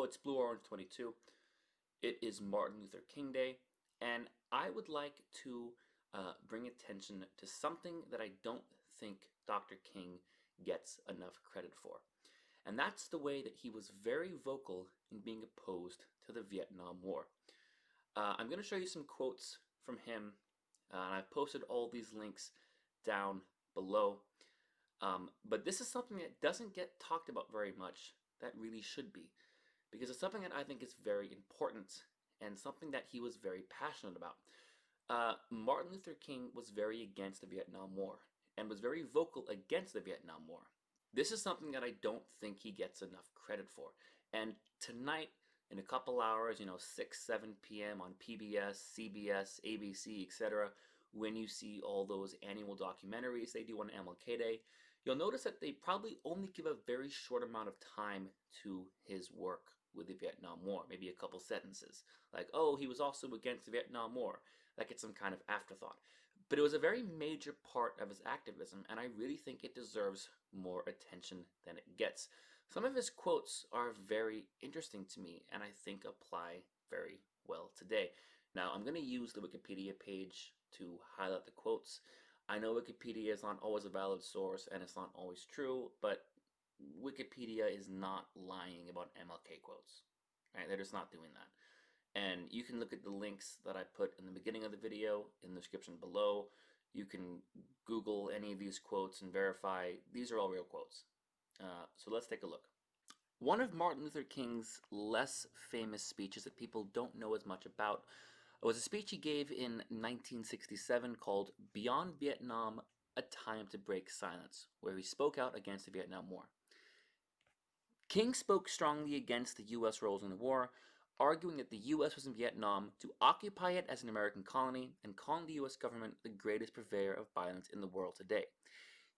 it's Blue Orange 22. It is Martin Luther King Day, and I would like to bring attention to something that I don't think Dr. King gets enough credit for. And that's the way that he was very vocal in being opposed to the Vietnam War. I'm going to show you some quotes from him, and I've posted all these links down below. But this is something that doesn't get talked about very much, that really should be, because it's something that I think is very important and something that he was very passionate about. Martin Luther King was very against the Vietnam War and was very vocal against the Vietnam War. This is something that I don't think he gets enough credit for. And tonight, in a couple hours, 6, 7 p.m. on PBS, CBS, ABC, etc., when you see all those annual documentaries they do on MLK Day, you'll notice that they probably only give a very short amount of time to his work with the Vietnam War, maybe a couple sentences, like, oh, he was also against the Vietnam War. That gets some kind of afterthought. But it was a very major part of his activism, and I really think it deserves more attention than it gets. Some of his quotes are very interesting to me, and I think apply very well today. Now, I'm going to use the Wikipedia page to highlight the quotes. I know Wikipedia is not always a valid source, and it's not always true, but Wikipedia is not lying about MLK quotes. Right? They're just not doing that. And you can look at the links that I put in the beginning of the video in the description below. You can Google any of these quotes and verify these are all real quotes. So let's take a look. One of Martin Luther King's less famous speeches that people don't know as much about was a speech he gave in 1967 called Beyond Vietnam, A Time to Break Silence, where he spoke out against the Vietnam War. King spoke strongly against the U.S. roles in the war, arguing that the U.S. was in Vietnam to occupy it as an American colony and calling the U.S. government the greatest purveyor of violence in the world today.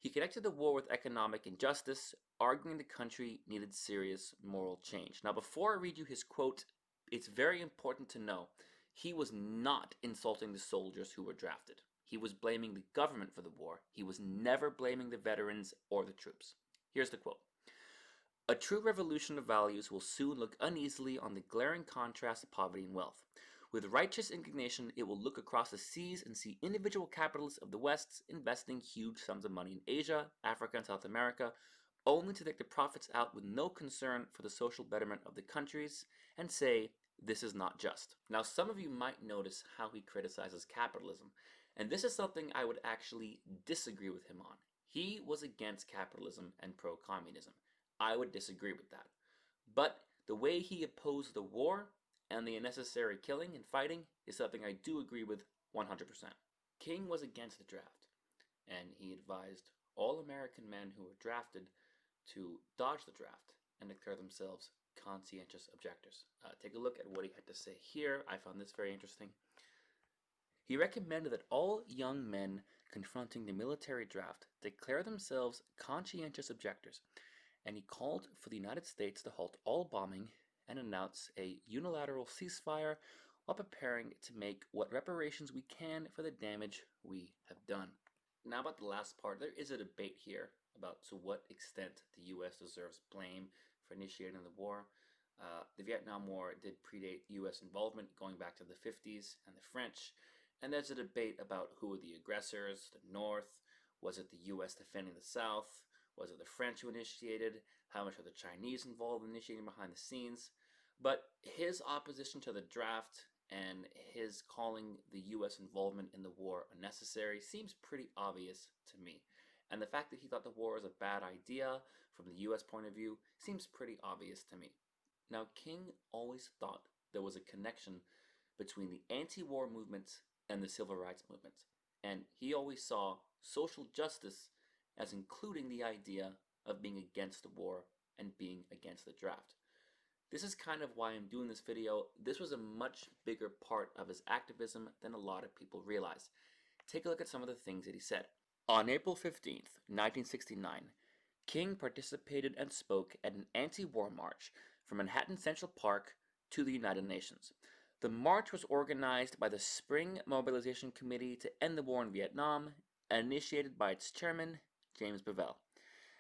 He connected the war with economic injustice, arguing the country needed serious moral change. Now, before I read you his quote, it's very important to know he was not insulting the soldiers who were drafted. He was blaming the government for the war. He was never blaming the veterans or the troops. Here's the quote. A true revolution of values will soon look uneasily on the glaring contrast of poverty and wealth. With righteous indignation, it will look across the seas and see individual capitalists of the West investing huge sums of money in Asia, Africa, and South America, only to take the profits out with no concern for the social betterment of the countries, and say, this is not just. Now, some of you might notice how he criticizes capitalism, and this is something I would actually disagree with him on. He was against capitalism and pro-communism. I would disagree with that. But the way he opposed the war and the unnecessary killing and fighting is something I do agree with 100%. King was against the draft, and he advised all American men who were drafted to dodge the draft and declare themselves conscientious objectors. Take a look at what he had to say here. I found this very interesting. He recommended that all young men confronting the military draft declare themselves conscientious objectors, and he called for the United States to halt all bombing and announce a unilateral ceasefire while preparing to make what reparations we can for the damage we have done. Now about the last part, there is a debate here about to what extent the U.S. deserves blame for initiating the war. The Vietnam War did predate U.S. involvement going back to the 50s and the French, and there's a debate about who were the aggressors, the North, was it the U.S. defending the South? Was it the French who initiated? How much are the Chinese involved in initiating behind the scenes? But his opposition to the draft and his calling the U.S. involvement in the war unnecessary seems pretty obvious to me. And the fact that he thought the war was a bad idea from the U.S. point of view seems pretty obvious to me. Now, King always thought there was a connection between the anti-war movement and the civil rights movement. And he always saw social justice as including the idea of being against the war and being against the draft. This is kind of why I'm doing this video. This was a much bigger part of his activism than a lot of people realize. Take a look at some of the things that he said. On April 15th, 1969, King participated and spoke at an anti-war march from Manhattan Central Park to the United Nations. The march was organized by the Spring Mobilization Committee to End the War in Vietnam and initiated by its chairman, James Bevel.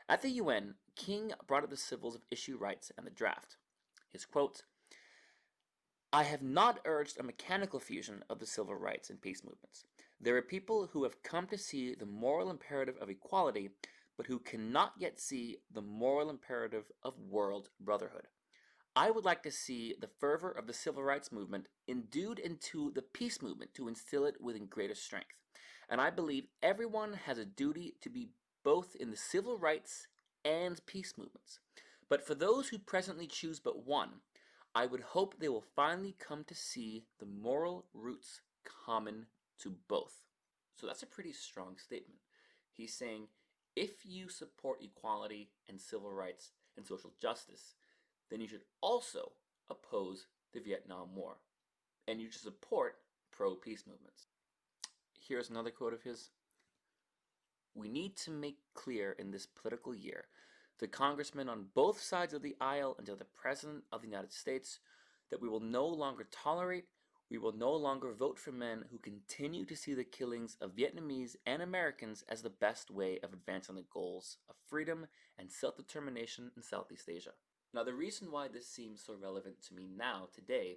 At the UN, King brought up the civils of issue rights and the draft. His quote: I have not urged a mechanical fusion of the civil rights and peace movements. There are people who have come to see the moral imperative of equality, but who cannot yet see the moral imperative of world brotherhood. I would like to see the fervor of the civil rights movement endued into the peace movement to instill it with greater strength. And I believe everyone has a duty to be both in the civil rights and peace movements. But for those who presently choose but one, I would hope they will finally come to see the moral roots common to both. So that's a pretty strong statement. He's saying if you support equality and civil rights and social justice, then you should also oppose the Vietnam War and you should support pro peace movements. Here's another quote of his: we need to make clear in this political year to congressmen on both sides of the aisle and to the President of the United States that we will no longer tolerate, we will no longer vote for men who continue to see the killings of Vietnamese and Americans as the best way of advancing the goals of freedom and self-determination in Southeast Asia. Now, the reason why this seems so relevant to me now, today,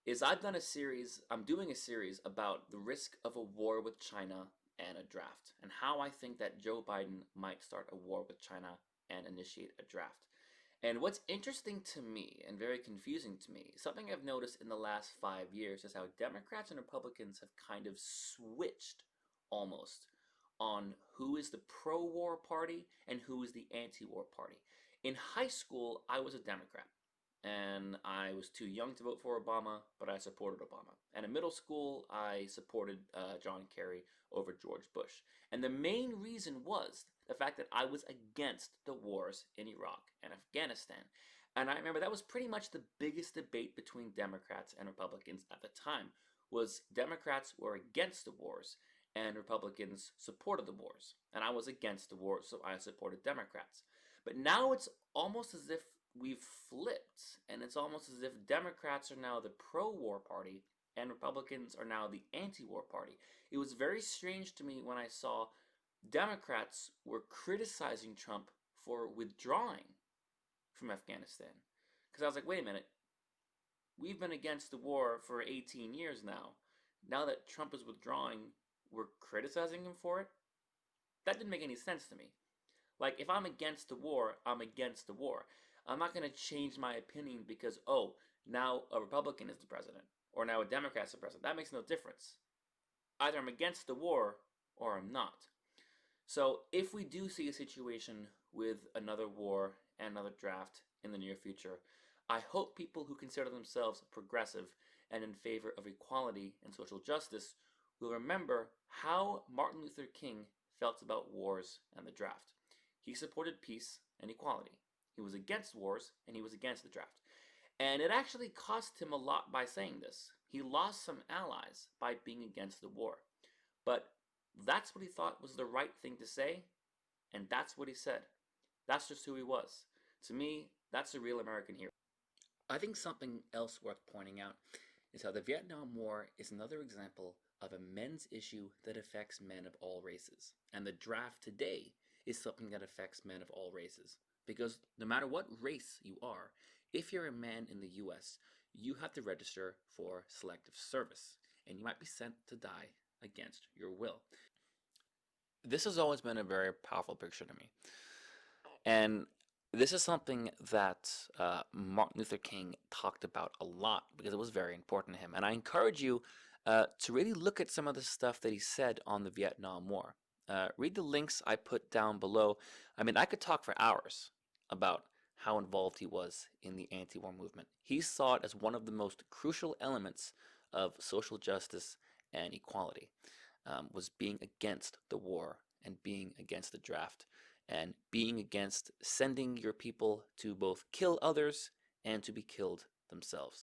is I'm doing a series about the risk of a war with China and a draft, and how I think that Joe Biden might start a war with China and initiate a draft. And what's interesting to me and very confusing to me, something I've noticed in the last 5 years, is how Democrats and Republicans have kind of switched almost on who is the pro-war party and who is the anti-war party. In high school, I was a Democrat, and I was too young to vote for Obama, but I supported Obama. And in middle school, I supported John Kerry over George Bush. And the main reason was the fact that I was against the wars in Iraq and Afghanistan. And I remember that was pretty much the biggest debate between Democrats and Republicans at the time, was Democrats were against the wars and Republicans supported the wars. And I was against the wars, so I supported Democrats. But now it's almost as if we've flipped, and it's almost as if Democrats are now the pro-war party and Republicans are now the anti-war party. It was very strange to me when I saw Democrats were criticizing Trump for withdrawing from Afghanistan. Because I was like, wait a minute, we've been against the war for 18 years now. Now that Trump is withdrawing, we're criticizing him for it? That didn't make any sense to me. Like, if I'm against the war, I'm against the war. I'm not going to change my opinion because, oh, now a Republican is the president, or now a Democrat is the president. That makes no difference. Either I'm against the war, or I'm not. So if we do see a situation with another war and another draft in the near future, I hope people who consider themselves progressive and in favor of equality and social justice will remember how Martin Luther King felt about wars and the draft. He supported peace and equality. He was against wars and he was against the draft. And it actually cost him a lot by saying this. He lost some allies by being against the war. But that's what he thought was the right thing to say, and that's what he said. That's just who he was. To me, that's a real American hero. I think something else worth pointing out is how the Vietnam War is another example of a men's issue that affects men of all races. And the draft today is something that affects men of all races. Because no matter what race you are, if you're a man in the US, you have to register for selective service, and you might be sent to die against your will. This has always been a very powerful picture to me. And this is something that Martin Luther King talked about a lot because it was very important to him. And I encourage you to really look at some of the stuff that he said on the Vietnam War. Read the links I put down below. I mean, I could talk for hours about how involved he was in the anti-war movement. He saw it as one of the most crucial elements of social justice and equality, was being against the war and being against the draft and being against sending your people to both kill others and to be killed themselves.